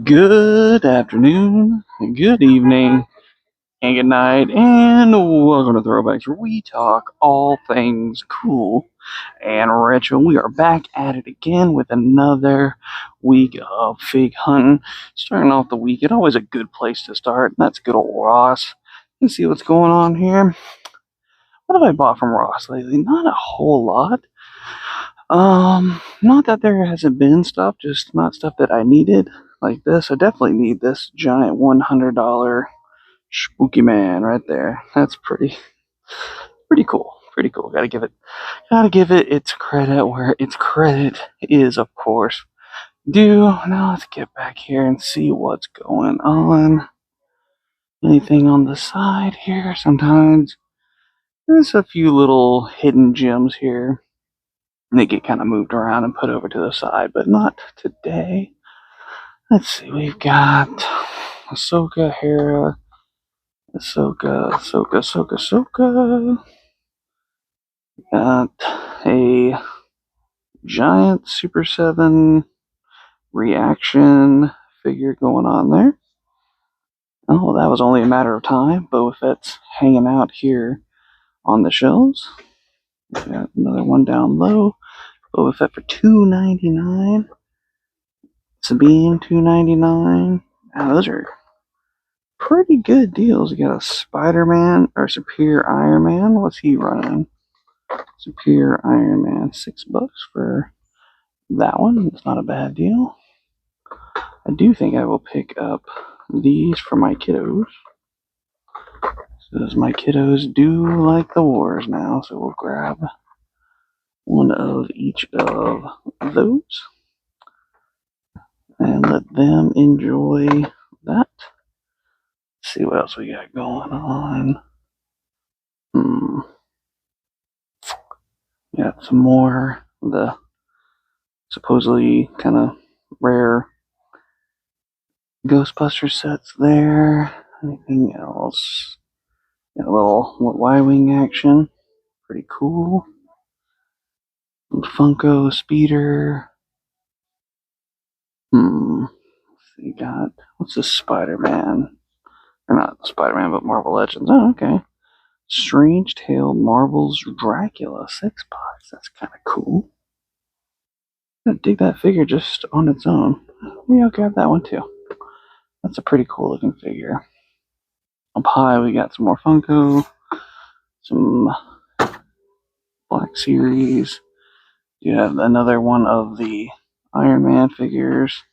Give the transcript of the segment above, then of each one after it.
Good afternoon, good evening, and good night, and welcome to Throwbacks, where we talk all things cool and retro. We are back at it again with another week of fig hunting. Starting off the week, it's always a good place to start, and that's good old Ross. You see what's going on here. What have I bought from Ross lately? Not a whole lot. Not that there hasn't been stuff, just not stuff that I needed. Like this, I definitely need this giant $100 spooky man right there. That's pretty cool. Pretty cool. Gotta give it its credit where its credit is, of course, due. Now let's get back here and see what's going on. Anything on the side here? Sometimes there's a few little hidden gems here. They get kind of moved around and put over to the side, but not today. Let's see, we've got Ahsoka, Hera, Ahsoka. Got a giant Super 7 reaction figure going on there. Oh, that was only a matter of time. Boba Fett's hanging out here on the shelves. We've got another one down low. Boba Fett for $2.99. Sabine, $2.99. Now, those are pretty good deals. You got a Spider-Man or Superior Iron Man. What's he running? Superior Iron Man, $6 for that one. It's not a bad deal. I do think I will pick up these for my kiddos. Because my kiddos do like the wars now, so we'll grab one of each of those and let them enjoy that. Let's see what else we got going on. Got some more of the supposedly kind of rare Ghostbuster sets there. Anything else? Got a little Y-Wing action. Pretty cool. Funko Speeder. We got, what's this Spider-Man? Or not Spider-Man, but Marvel Legends. Oh, okay. Strange Tale Marvel's Dracula, $6. That's kind of cool. I'm gonna dig that figure just on its own. Maybe I'll grab that one too. That's a pretty cool looking figure. Up high, we got some more Funko, some Black Series. You have another one of the Iron Man figures.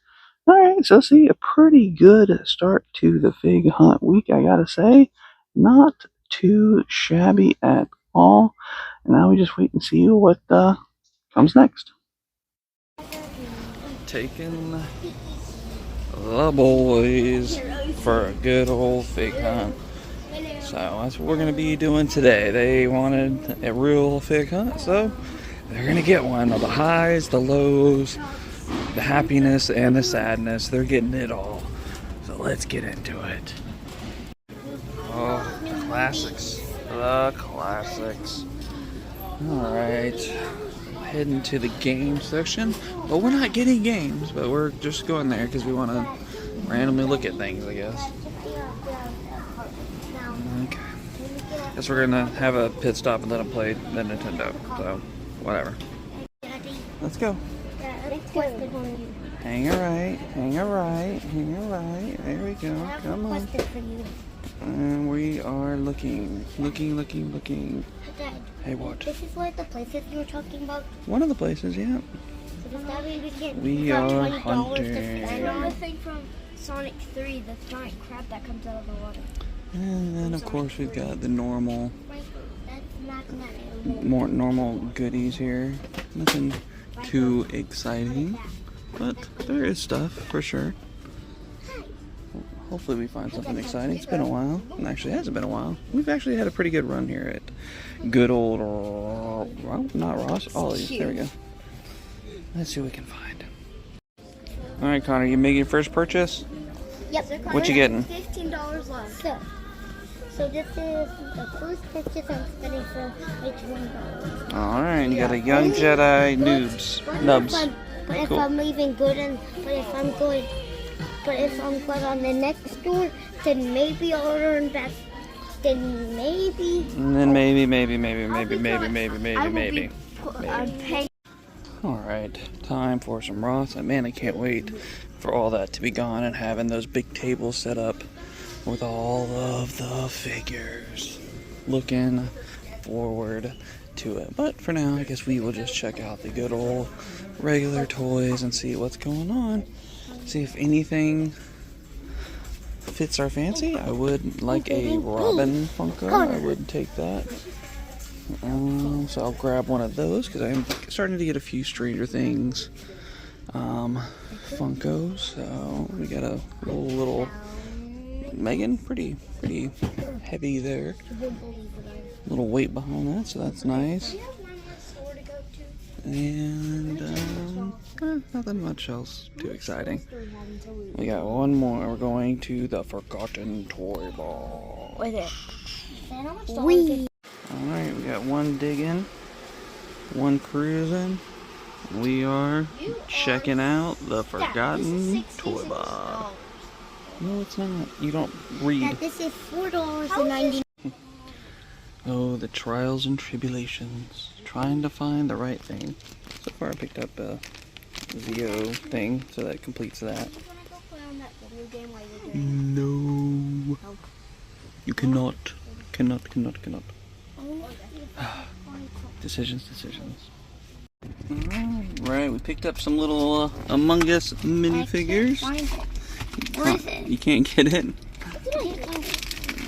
Alright, so see, a pretty good start to the fig hunt week, I gotta say. Not too shabby at all. And now we just wait and see what comes next. Taking the boys for a good old fig hunt. So that's what we're going to be doing today. They wanted a real fig hunt, so they're going to get one. All the highs, the lows, the happiness, and the sadness. They're getting it all. So let's get into it. Oh, classics. The classics. Alright. Heading to the game section. Well, we're not getting games, but we're just going there because we want to randomly look at things, I guess. Okay. Guess we're gonna have a pit stop and let them play the Nintendo. So, whatever. Let's go. Hang a right, hang a right, hang a right. There we go. Come on. And we are looking. Dad, Hey, what? this is one of the places you were talking about? One of the places, yeah. So does that mean we can We are $20 hunting. I know the thing from Sonic 3, the giant crab that comes out of the water. And then, of course, we've got the normal, That's not more normal goodies here. Nothing too exciting, but there is stuff for sure. Hopefully we find something exciting. It's been a while. Actually, it hasn't been a while. We've actually had a pretty good run here at good old, well, not Ross, Ollie's. There we go. Let's see what we can find. All right, Connor, you making your first purchase? Yep. What you getting? $15 left. So this is the first purchase I'm spending for $20. All right, you got a young Jedi nubs. But if I'm even good but if I'm good, But if I'm good on the next store, then maybe I'll earn back. Then maybe. And then maybe. Alright, time for some Ross. And man, I can't wait for all that to be gone and having those big tables set up with all of the figures. Looking forward to it. But for now, I guess we will just check out the good old regular toys and see what's going on. See if anything fits our fancy. I would like a Robin Funko. I would take that. So I'll grab one of those because I'm starting to get a few Stranger Things Funkos. So we got a little Megan, pretty heavy there. Little weight behind that, so that's nice. And nothing much else too exciting. We got one more. We're going to the Forgotten Toy Ball. With it. Alright, we got one digging, one cruising. We are checking out the Forgotten Toy Ball. No, it's not. You don't read. This is $4.99. Oh, the trials and tribulations. Trying to find the right thing. So far I picked up a Zeo thing, so that completes that. No. You cannot. Decisions. Alright, we picked up some little Among Us minifigures. Where is it? You can't get it?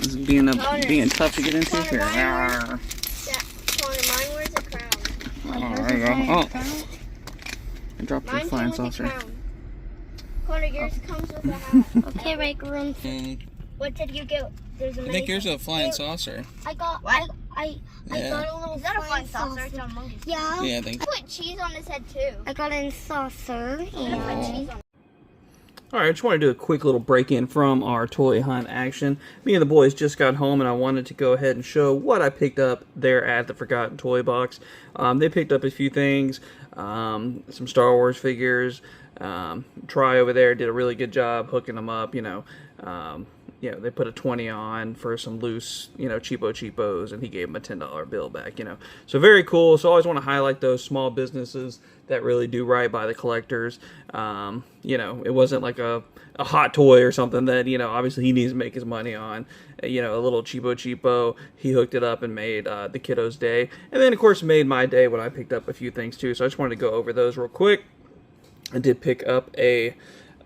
This is being tough to get into here. Mine wears a crown. Oh, there you go. Oh, I dropped your flying saucer. Connor, yours comes with a hat. Okay, right, room. What did you get? There's a I think yours is a flying saucer. I got Yeah. I got a little. Is that a flying saucer? It's on monkey. Yeah. Yeah, I think. I put cheese on his head too. I got a saucer. And Alright, I just want to do a quick little break-in from our toy hunt action. Me and the boys just got home and I wanted to go ahead and show what I picked up there at the Forgotten Toy Box. They picked up a few things, some Star Wars figures. Try over there did a really good job hooking them up, they put a 20 on for some loose, cheapos, and he gave him a $10 bill back, So very cool. So I always want to highlight those small businesses that really do right by the collectors. It wasn't like a hot toy or something that, obviously he needs to make his money on. A little cheapo. He hooked it up and made the kiddos' day. And then, of course, made my day when I picked up a few things, too. So I just wanted to go over those real quick. I did pick up a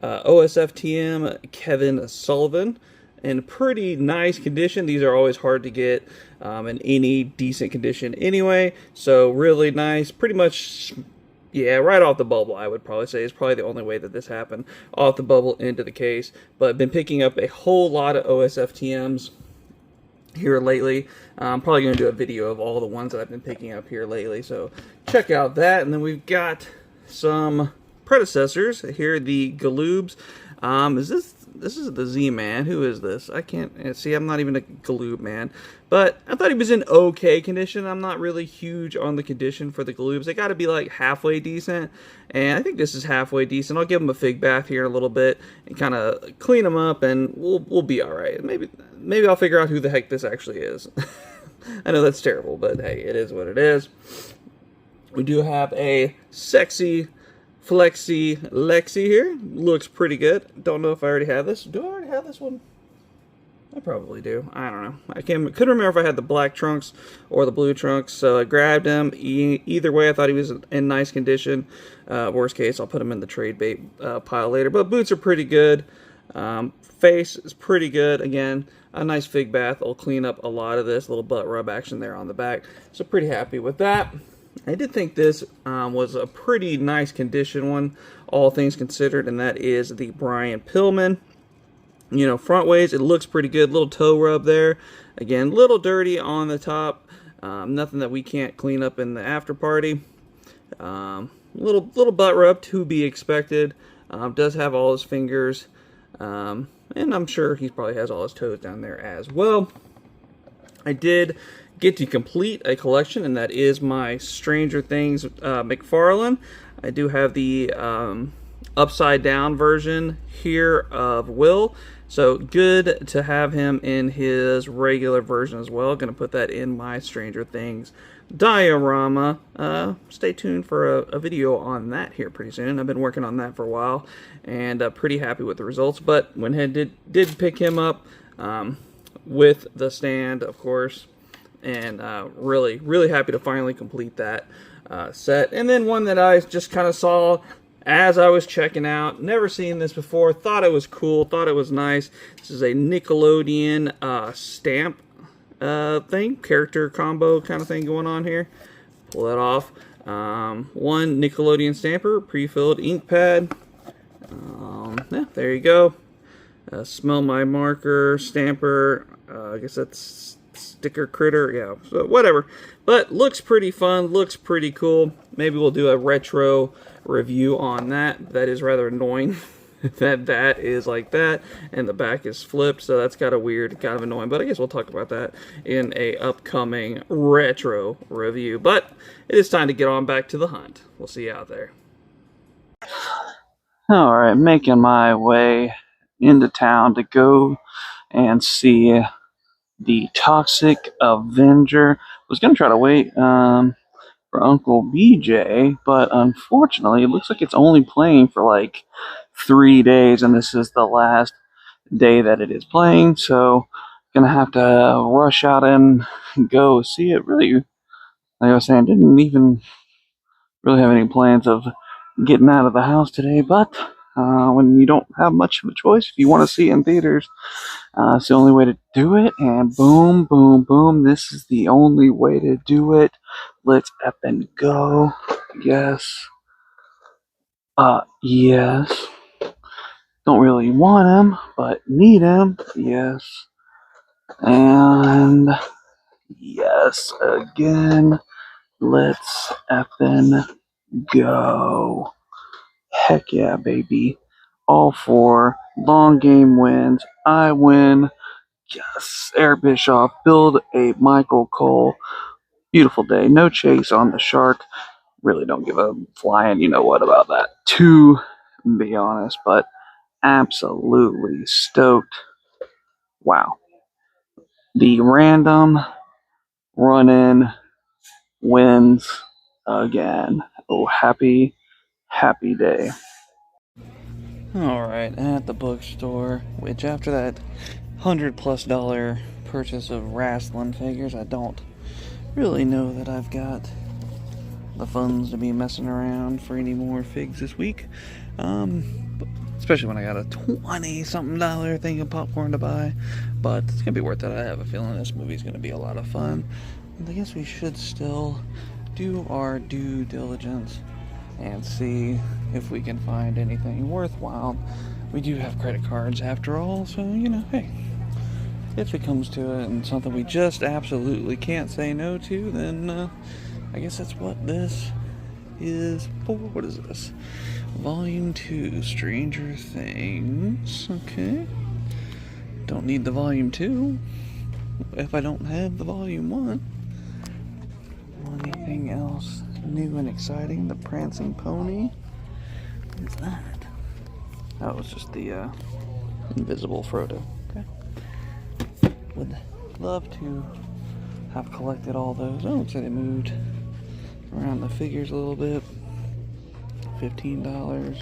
OSFTM Kevin Sullivan in pretty nice condition. These are always hard to get in any decent condition anyway. So really nice. Pretty much, yeah, right off the bubble, I would probably say. Is probably the only way that this happened. Off the bubble into the case. But I've been picking up a whole lot of OSFTMs here lately. I'm probably going to do a video of all the ones that I've been picking up here lately. So check out that. And then we've got some predecessors here, the Galoobs. This is the Z-Man. Who is this? I can't see. I'm not even a Galoob man, but I thought he was in okay condition. I'm not really huge on the condition for the Galoobs. They got to be like halfway decent, and I think this is halfway decent. I'll give him a fig bath here in a little bit and kind of clean him up, and we'll be all right. Maybe I'll figure out who the heck this actually is. I know that's terrible, but hey, it is what it is. We do have a sexy Flexi Lexi here. Looks pretty good. Don't know if I already have this. Do I already have this one? I probably do. I don't know. I couldn't remember if I had the black trunks or the blue trunks, so I grabbed him. Either way, I thought he was in nice condition. Worst case, I'll put him in the trade bait pile later. But boots are pretty good. Face is pretty good. Again, a nice fig bath. I'll clean up a lot of this. Little butt rub action there on the back. So pretty happy with that. I did think this was a pretty nice condition one, all things considered, and that is the Brian Pillman. Front ways, it looks pretty good. Little toe rub there. Again, little dirty on the top. Nothing that we can't clean up in the after party. Little butt rub to be expected. Does have all his fingers. And I'm sure he probably has all his toes down there as well. I did get to complete a collection, and that is my Stranger Things McFarlane. I do have the upside down version here of Will. So good to have him in his regular version as well. Gonna put that in my Stranger Things diorama. Stay tuned for a video on that here pretty soon. I've been working on that for a while, and pretty happy with the results. But went ahead did pick him up with the stand, of course, and really happy to finally complete that set. And then one that I just kind of saw as I was checking out, never seen this before, thought it was cool, thought it was nice. This is a Nickelodeon stamp thing, character combo kind of thing going on here. Pull that off. One Nickelodeon stamper, pre-filled ink pad. Yeah, there you go. Smell my marker, stamper. I guess that's sticker critter. Yeah, so whatever. But looks pretty fun, looks pretty cool. Maybe we'll do a retro review on that. That is rather annoying. that is like that, and the back is flipped, so that's kind of weird, kind of annoying, but I guess we'll talk about that in a upcoming retro review. But it is time to get on back to the hunt. We'll see you out there. Alright, making my way into town to go and see the Toxic Avenger. Was going to try to wait for Uncle BJ, but unfortunately it looks like it's only playing for like 3 days, and this is the last day that it is playing, so gonna have to rush out and go see it. Really, like I was saying, didn't even really have any plans of getting out of the house today, but when you don't have much of a choice, if you want to see it in theaters, it's the only way to do it, and boom, boom, boom, this is the only way to do it. Let's up and go. Yes. Yes. Don't really want him, but need him. Yes. And yes, again. Let's effing go. Heck yeah, baby. All four. Long game wins. I win. Yes. Eric Bischoff. Build a Michael Cole. Beautiful day. No chase on the shark. Really don't give a flying you know what about that, to be honest, but absolutely stoked. Wow. The random run-in wins again. Oh, happy day. Alright, at the bookstore, which after that $100+ purchase of wrestling figures, I don't really know that I've got the funds to be messing around for any more figs this week. Especially when I got a $20-something thing of popcorn to buy. But it's gonna be worth it. I have a feeling this movie's gonna be a lot of fun. And I guess we should still do our due diligence and see if we can find anything worthwhile. We do have credit cards after all, so you know, hey, if it comes to it and something we just absolutely can't say no to, then I guess that's what this is for. What is this? Volume 2, Stranger Things. Okay. Don't need the Volume 2 if I don't have the Volume 1. Anything else new and exciting? The Prancing Pony? What is that? That was just the Invisible Frodo. Okay. Would love to have collected all those. Oh, looks like they moved around the figures a little bit. $15.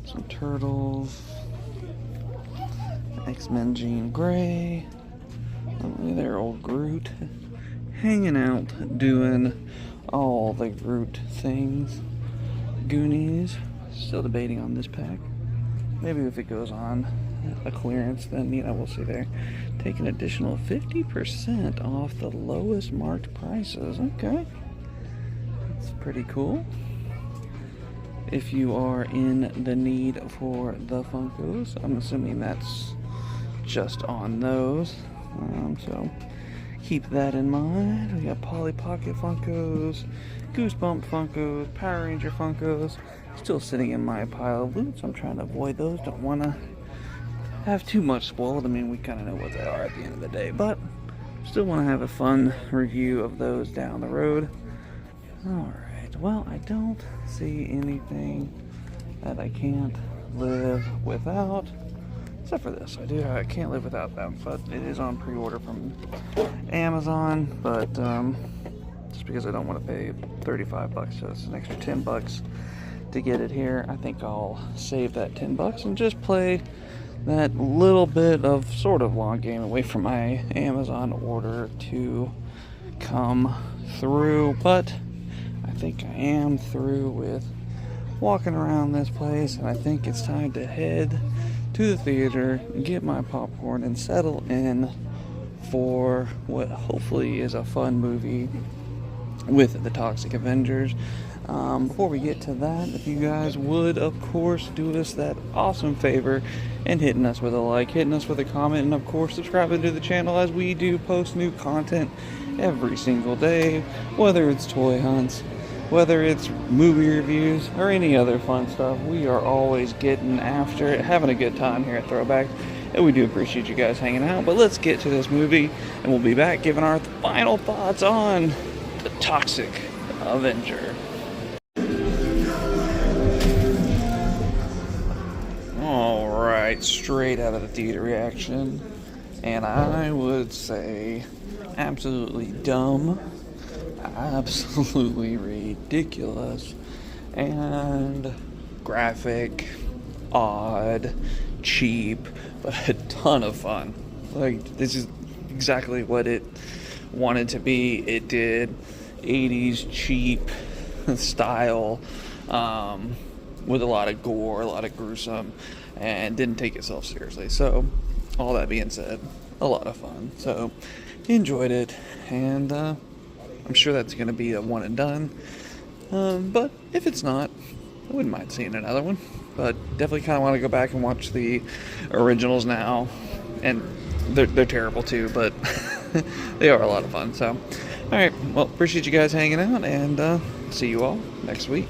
Some turtles. X-Men Jean Grey. Oh, there, old Groot. Hanging out, doing all the Groot things. Goonies. Still debating on this pack. Maybe if it goes on a clearance, then you know, we'll see there. Take an additional 50% off the lowest marked prices. Okay. That's pretty cool. If you are in the need for the Funkos, I'm assuming that's just on those. So keep that in mind. We got Polly Pocket Funkos, Goosebump Funkos, Power Ranger Funkos. Still sitting in my pile of loot, so I'm trying to avoid those. Don't want to have too much spoiled. I mean, we kind of know what they are at the end of the day, but still want to have a fun review of those down the road. Alright, well, I don't see anything that I can't live without. Except for this, I can't live without them, but it is on pre-order from Amazon, but just because I don't want to pay 35 bucks, just an extra 10 bucks to get it here, I think I'll save that 10 bucks and just play that little bit of sort of long game away from my Amazon order to come through. But I think I am through with walking around this place, and I think it's time to head to the theater, get my popcorn, and settle in for what hopefully is a fun movie with the Toxic Avengers. Before we get to that, if you guys would, of course, do us that awesome favor and hitting us with a like, hitting us with a comment, and of course subscribing to the channel, as we do post new content every single day, whether it's toy hunts, whether it's movie reviews, or any other fun stuff. We are always getting after it, having a good time here at Throwback, and we do appreciate you guys hanging out. But let's get to this movie, and we'll be back giving our final thoughts on the Toxic Avenger. Alright, straight out of the theater reaction, and I would say absolutely dumb, absolutely ridiculous, and graphic, odd, cheap, but a ton of fun. Like, this is exactly what it wanted to be. It did 80s cheap style, with a lot of gore, a lot of gruesome, and didn't take itself seriously. So, all that being said, a lot of fun. So, enjoyed it, and I'm sure that's going to be a one and done. But if it's not, I wouldn't mind seeing another one. But definitely kind of want to go back and watch the originals now. And they're terrible too, but they are a lot of fun. So, alright, well, appreciate you guys hanging out, and see you all next week.